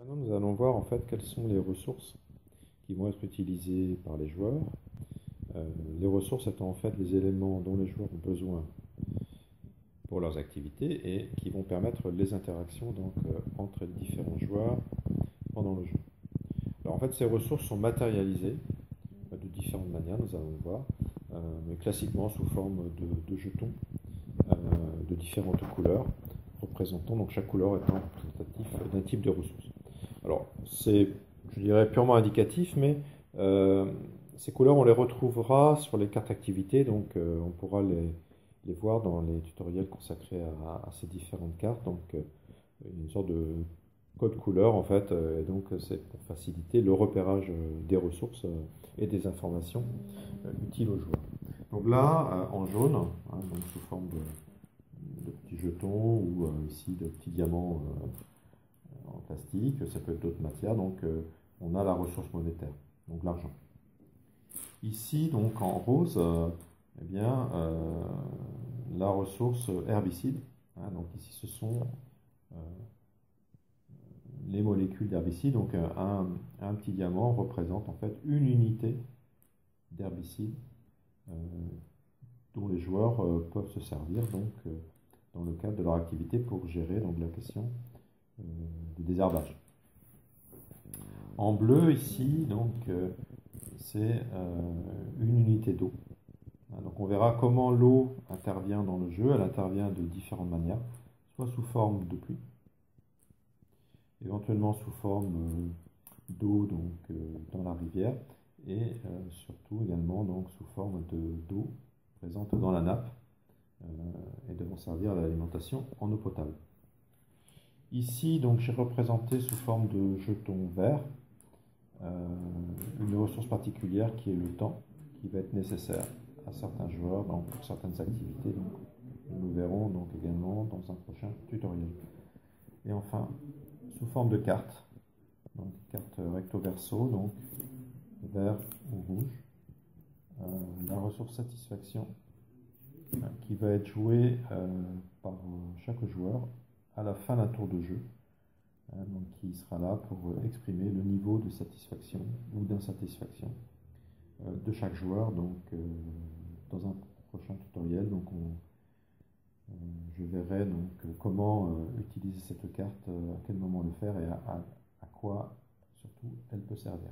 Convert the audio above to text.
Maintenant, nous allons voir en fait quelles sont les ressources qui vont être utilisées par les joueurs. Les ressources étant en fait les éléments dont les joueurs ont besoin pour leurs activités et qui vont permettre les interactions entre les différents joueurs pendant le jeu. Alors en fait, ces ressources sont matérialisées de différentes manières, nous allons le voir, mais classiquement sous forme de jetons de différentes couleurs, représentant donc chaque couleur étant représentatif d'un type de ressource. Alors, c'est, je dirais, purement indicatif, mais ces couleurs, on les retrouvera sur les cartes activités, donc on pourra les voir dans les tutoriels consacrés à ces différentes cartes. Donc, une sorte de code couleur, en fait, et donc c'est pour faciliter le repérage des ressources et des informations utiles aux joueurs. Donc là, en jaune, hein, donc sous forme de petits jetons ou ici de petits diamants en plastique, ça peut être d'autres matières, donc on a la ressource monétaire, donc l'argent. Ici, donc en rose, eh bien, la ressource herbicide, hein, donc ici ce sont les molécules d'herbicide, donc un petit diamant représente en fait une unité d'herbicide dont les joueurs peuvent se servir donc, dans le cadre de leur activité pour gérer donc, la question du désherbage. En bleu ici, donc c'est une unité d'eau. Donc on verra comment l'eau intervient dans le jeu. Elle intervient de différentes manières, soit sous forme de pluie, éventuellement sous forme d'eau dans la rivière, et surtout également donc sous forme d'eau présente dans la nappe et devant servir à l'alimentation en eau potable. Ici, donc, j'ai représenté sous forme de jetons verts une ressource particulière qui est le temps, qui va être nécessaire à certains joueurs pour certaines activités. Donc, nous verrons donc également dans un prochain tutoriel. Et enfin, sous forme de carte, donc carte recto verso, donc vert ou rouge, la ressource satisfaction qui va être jouée par chaque joueur à la fin d'un tour de jeu, donc qui sera là pour exprimer le niveau de satisfaction ou d'insatisfaction de chaque joueur. Donc, dans un prochain tutoriel, donc je verrai donc comment utiliser cette carte, à quel moment le faire et à quoi surtout elle peut servir.